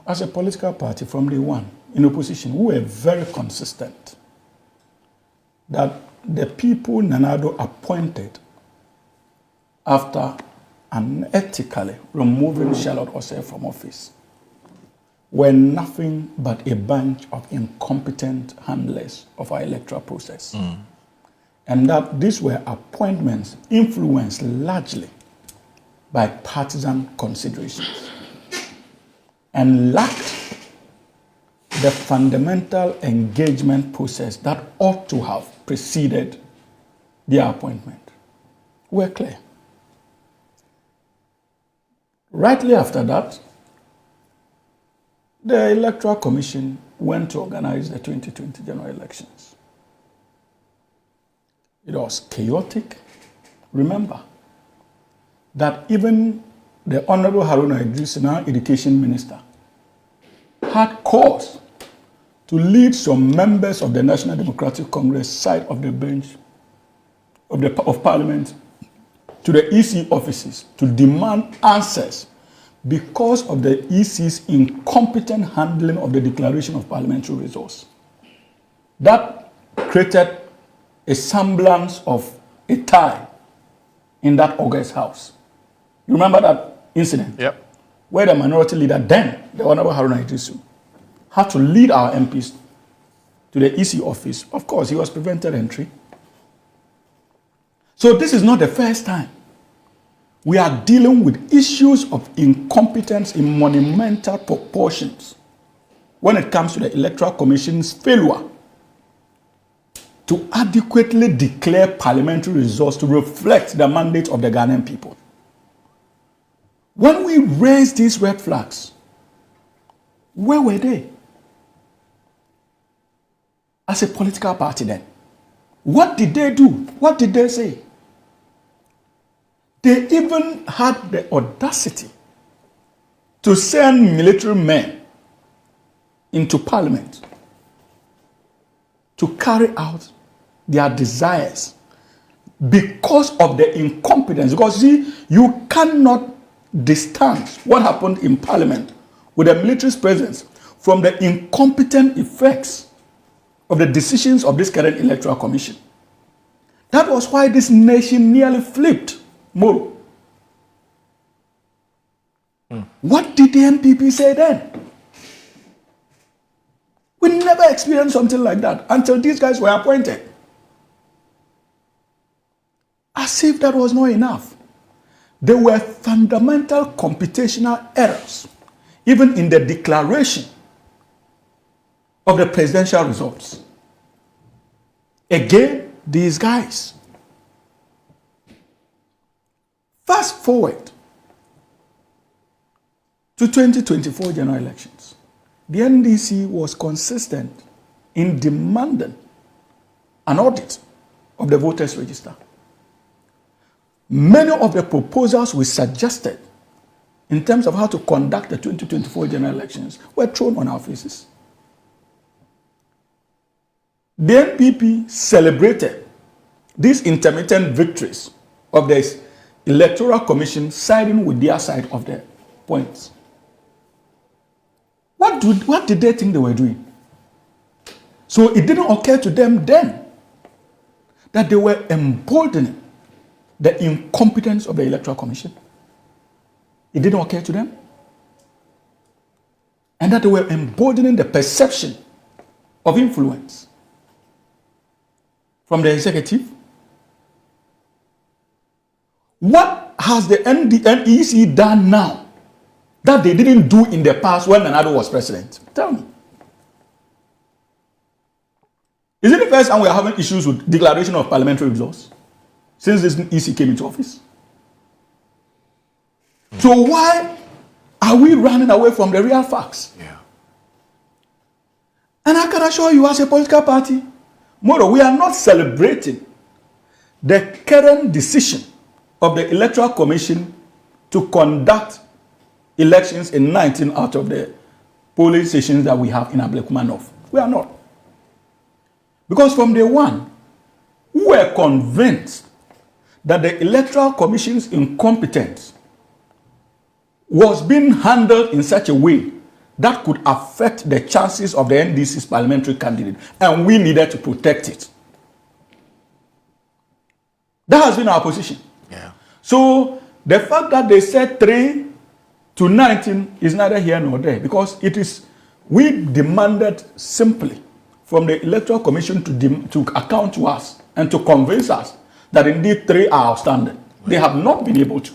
as a political party from day one, in opposition, we were very consistent that the people Nanado appointed after unethically removing Charlotte Osei from office were nothing but a bunch of incompetent handlers of our electoral process. And that these were appointments influenced largely by partisan considerations and lacked the fundamental engagement process that ought to have preceded their appointment. We're clear. Rightly after that, the Electoral Commission went to organize the 2020 general elections. It was chaotic. Remember that even the Honorable Haruna Idris, now Education Minister, had cause to lead some members of the National Democratic Congress side of the bench of Parliament to the EC offices to demand answers because of the EC's incompetent handling of the declaration of parliamentary resource. That created a semblance of a tie in that August House. You remember that incident? Yep. Where the minority leader then, the Honorable Haruna Idrisu, had to lead our MPs to the EC office. Of course, he was prevented entry. So this is not the first time we are dealing with issues of incompetence in monumental proportions when it comes to the Electoral Commission's failure to adequately declare parliamentary results to reflect the mandate of the Ghanaian people. When we raised these red flags, where were they? As a political party then, what did they do? What did they say? They even had the audacity to send military men into parliament to carry out their desires because of the incompetence. Because see, you cannot distance what happened in parliament with the military's presence from the incompetent effects of the decisions of this current electoral commission. That was why this nation nearly flipped. Moro. What did the MPP say then? We never experienced something like that until these guys were appointed. As if that was not enough. There were fundamental computational errors, even in the declaration of the presidential results. Again, these guys. Fast forward to 2024 general elections. The NDC was consistent in demanding an audit of the voters' register. Many of the proposals we suggested in terms of how to conduct the 2024 general elections were thrown on our faces. The NPP celebrated these intermittent victories of the Electoral Commission siding with their side of the points. What did they think they were doing? So it didn't occur to them then that they were emboldening the incompetence of the Electoral Commission. It didn't occur to them. And that they were emboldening the perception of influence from the executive. What has the NEC done now that they didn't do in the past when Nanado was president? Tell me. Is it the first time we are having issues with declaration of parliamentary results since this EC came into office? So why are we running away from the real facts? Yeah. And I can assure you, as a political party, Moro, we are not celebrating the current decision of the Electoral Commission to conduct elections in 19 out of the polling stations that we have in Ablekuma North. We are not. Because from day one, we were convinced that the Electoral Commission's incompetence was being handled in such a way that could affect the chances of the NDC's parliamentary candidate, and we needed to protect it. That has been our position. Yeah. So the fact that they said 3 to 19 is neither here nor there, because it is, we demanded simply from the Electoral Commission to account to us and to convince us that indeed 3 are outstanding. Right. They have not been able to.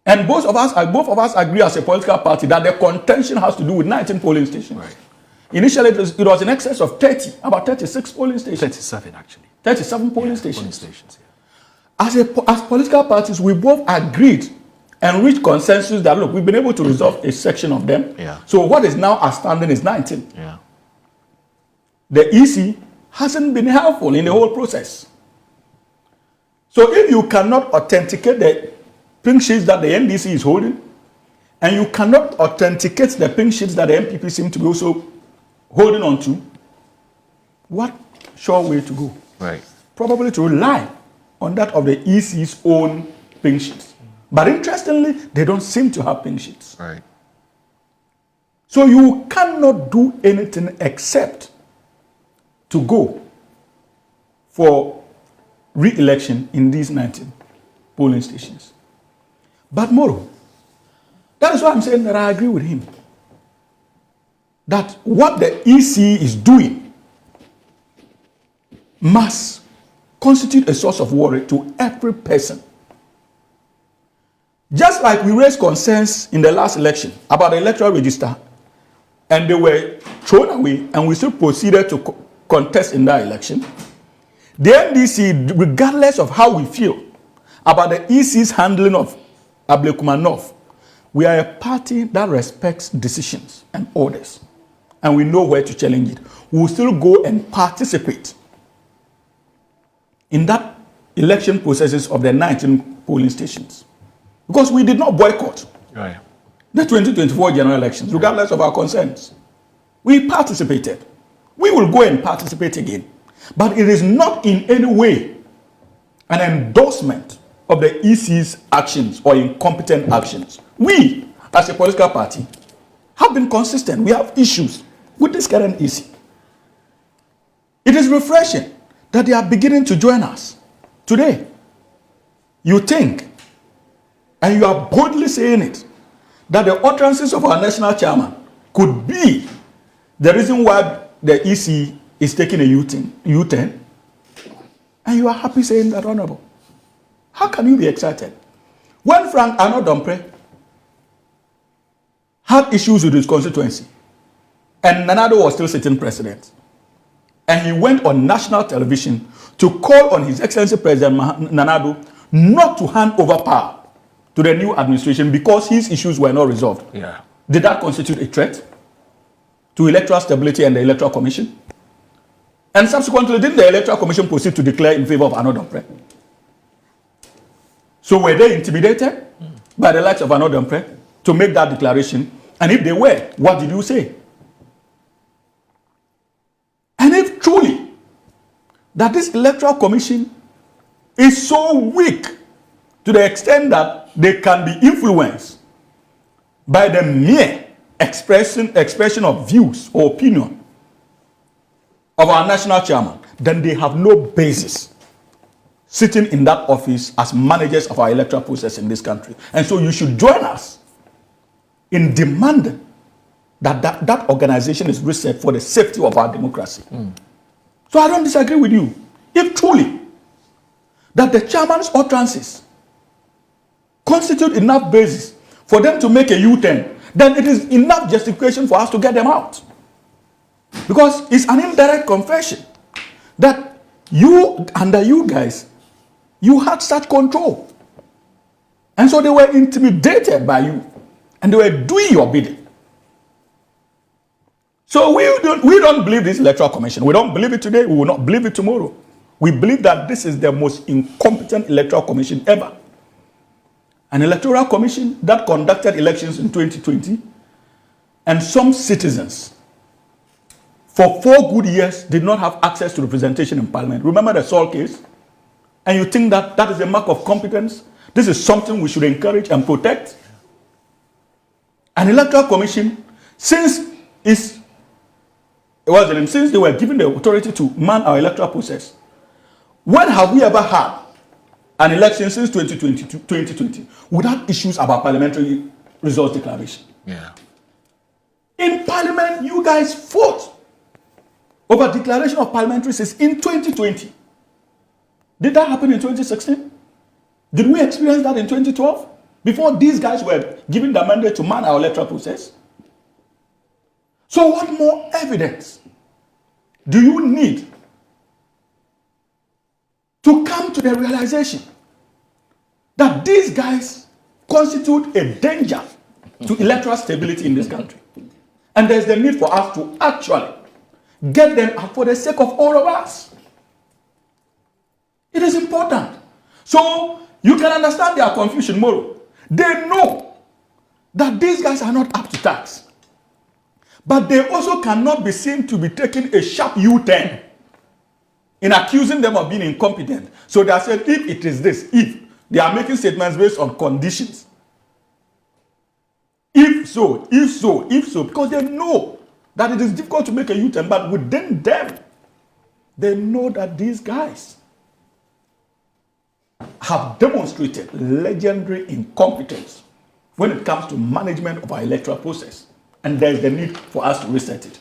And both of us agree as a political party that the contention has to do with 19 polling stations. Right. Initially, it was in excess of 30, about 36 polling stations. 37, actually. 37 polling stations. Polling stations, yeah. As political parties, we both agreed and reached consensus that, look, we've been able to resolve a section of them. Yeah. So what is now outstanding is 19. Yeah. The EC hasn't been helpful in the whole process. So if you cannot authenticate the pink sheets that the NDC is holding, and you cannot authenticate the pink sheets that the MPP seem to be also holding on to, what sure way to go? Right. Probably to rely on that of the EC's own pink sheets. But interestingly, they don't seem to have pink sheets. Right. So you cannot do anything except to go for re-election in these 19 polling stations. But Moro, that is why I'm saying that I agree with him. That what the EC is doing must constitute a source of worry to every person. Just like we raised concerns in the last election about the electoral register, and they were thrown away, and we still proceeded to contest in that election, the NDC, regardless of how we feel about the EC's handling of Ablekuma North, we are a party that respects decisions and orders, and we know where to challenge it. We will still go and participate in that election processes of the 19 polling stations, because we did not boycott the 2024 general elections, regardless of our concerns. We participated. We will go and participate again. But it is not in any way an endorsement of the EC's actions or incompetent actions. We, as a political party, have been consistent. We have issues with this current EC. It is refreshing that they are beginning to join us today. You think, and you are boldly saying it, that the utterances of our national chairman could be the reason why the EC is taking a U-turn, and you are happy saying that, Honorable. How can you be excited? When Frank Arnold Dompre had issues with his constituency, and Nanado was still sitting president, and he went on national television to call on His Excellency President Nanado not to hand over power to the new administration because his issues were not resolved. Yeah. Did that constitute a threat to electoral stability and the Electoral Commission? And subsequently, didn't the Electoral Commission proceed to declare in favor of Arnold Dompre? So were they intimidated by the likes of Arnold Dompre to make that declaration? And if they were, what did you say? And if truly that this Electoral Commission is so weak to the extent that they can be influenced by the mere expression of views or opinion of our national chairman, then they have no basis sitting in that office as managers of our electoral process in this country. And so you should join us in demanding that organization is reset for the safety of our democracy. So I don't disagree with you. If truly that the chairman's utterances constitute enough basis for them to make a U-turn, then it is enough justification for us to get them out. Because it's an indirect confession that you, under you guys, you had such control. And so they were intimidated by you. And they were doing your bidding. So we don't believe this Electoral Commission. We don't believe it today. We will not believe it tomorrow. We believe that this is the most incompetent Electoral Commission ever. An Electoral Commission that conducted elections in 2020, and some citizens for 4 good years did not have access to representation in Parliament. Remember the Saul case? And you think that that is a mark of competence? This is something we should encourage and protect? An electoral commission, since they were given the authority to man our electoral process, when have we ever had an election since 2020 without issues about parliamentary results declaration? Yeah. In parliament, you guys fought over declaration of parliamentary seats in 2020. Did that happen in 2016? Did we experience that in 2012? Before these guys were given the mandate to man our electoral process? So what more evidence do you need to come to the realization that these guys constitute a danger to electoral stability in this country? And there's the need for us to actually get them out for the sake of all of us. It is important. So you can understand their confusion, Moro. They know that these guys are not up to task. But they also cannot be seen to be taking a sharp U-turn in accusing them of being incompetent. So they are saying, if it is this, if they are making statements based on conditions. If so, because they know that it is difficult to make a U-turn, but within them, they know that these guys have demonstrated legendary incompetence when it comes to management of our electoral process. And there is the need for us to reset it.